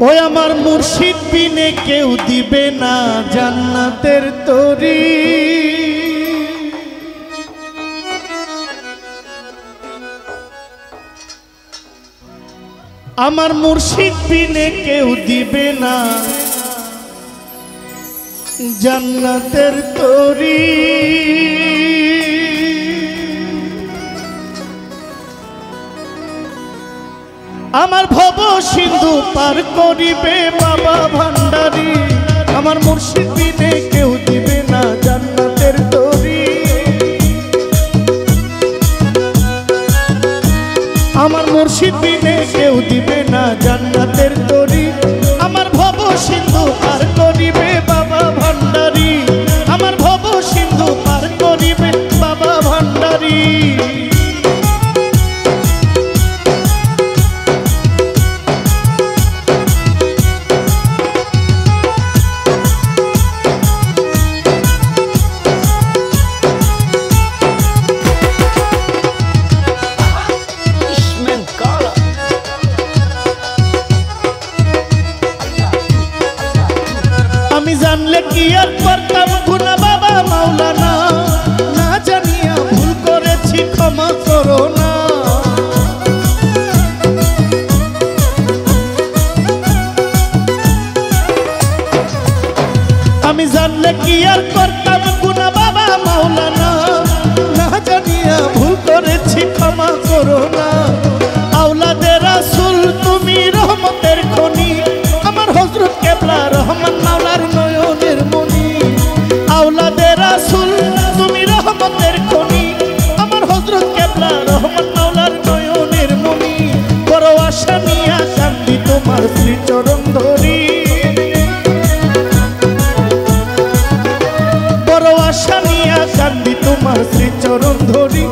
ওই আমার মুর্শিদ বিনে কেউ দিবে না জান্নাতের তরি। আমার মুর্শিদ বিনে কেউ দিবে না জান্নাতের তরি। আমার ভব সিন্ধু পার করিবে বাবা ভান্ডারী। আমার মুর্শিদ বিনে কেউ দিবে না জান্নাতের তরি। আমার মুর্শিদ বিনে কেউ দিবে না জান্নাতের তরি। আমার ভব সিন্ধু পার করিবে বাবা ভান্ডারী। আমার ভব সিন্ধু পার করিবে বাবা ভান্ডারী। আমি জানলে কি আর করতাম গুনাহ বাবা মাওলানা, না জানিয়া ভুল করেছি ক্ষমা করো না। আমি জানলে কি আর করতাম গুনাহ বাবা মাওলানা, না জানিয়া ভুল করেছি ক্ষমা করো না। আওলাদে রাসূল তুমি রহমতের খনি, আমার হযরত কেবলা রহমান মাওলার নয়নের মনি। আওলাদে রাসূল তুমি রহমতের খনি, আমার হযরত কেবলা রহমান মাওলার নয়নের মনি। বড় আশা নিয়া কান্দি তোমার শ্রীচরণ ধরি। বড় আশা নিয়া কান্দি তোমার শ্রীচরণ ধরি।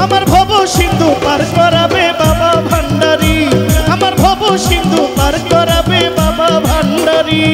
আমার ভব সিন্ধু পার করাবে বাবা ভান্ডারী। আমার ভব সিন্ধু পার করাবে বাবা ভান্ডারী।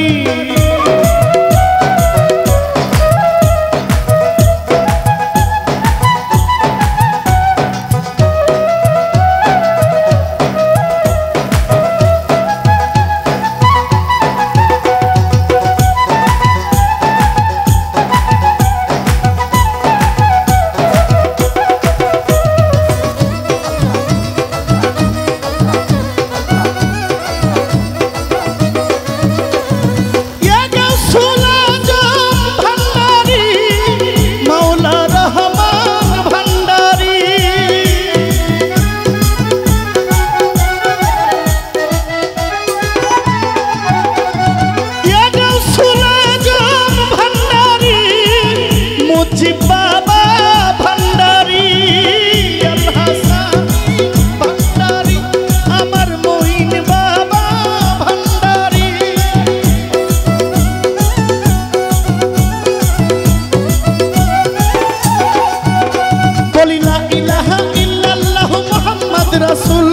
রাসূল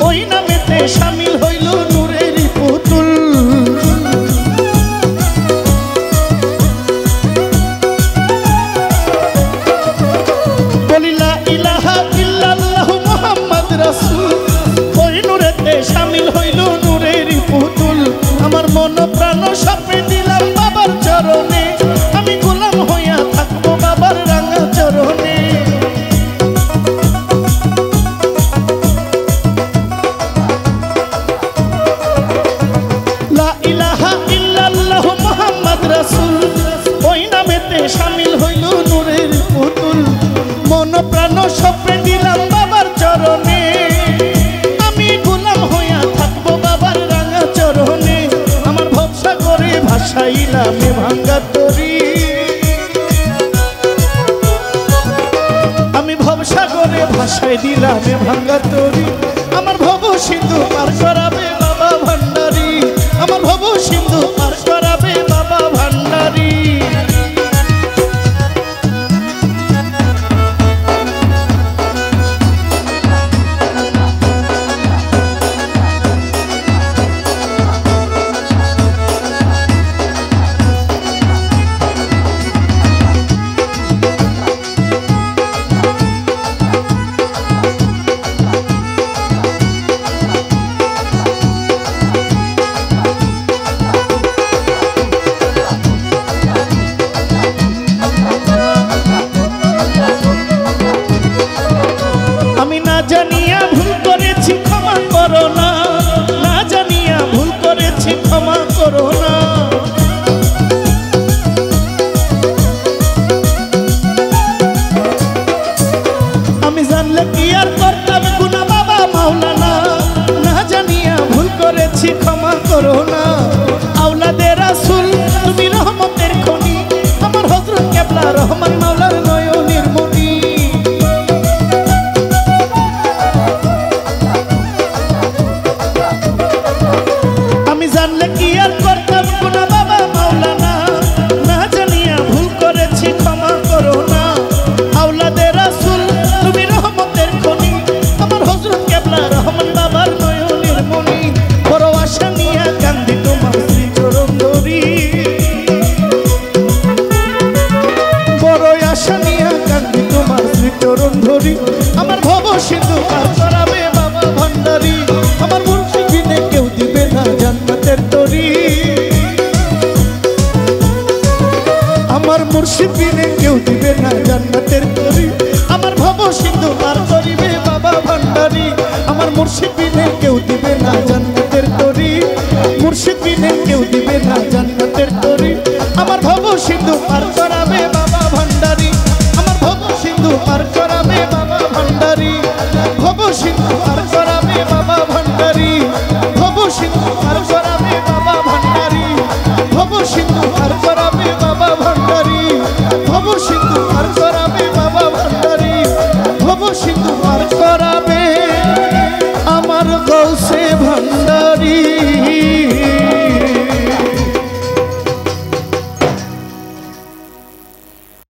ওই নামেতে শামিল হইল নূরের পুতুল। বলি লা ইলাহা ইল্লাল্লাহু মুহাম্মদ রাসূল ওই নূরেতে শামিল হইল নূরের পুতুল। আমার মন প্রাণ সঁপে দিলাম বাবার চরণে, আমি গোলাম হইয়া থাকবো বাবার রাঙা চরণে। ওই নামেতে শামিল হইল নূরের পুতুল। মন প্রাণ সঁপে দিলাম বাবার চরণে, আমি গোলাম হইয়া থাকবো বাবার রাঙা চরণে। আমার ভবসাগরে ভাসাইলাম ভাঙ্গা তরি। আমি ভবসাগরে ভাসাই দিলাম ভাঙ্গা তরি। আমার ভব সিন্ধু পার করাবে বাবা ভান্ডারী। আমার ভব সিন্ধু পার করাবে বাবা ভান্ডারী। মুর্শিদ বিনে কেউ দিবে না জান্নাতের তরি, মুর্শিদ বিনে কেউ দিবে না জান্নাতের তরি। আমার ভব সিন্ধু পার করাবে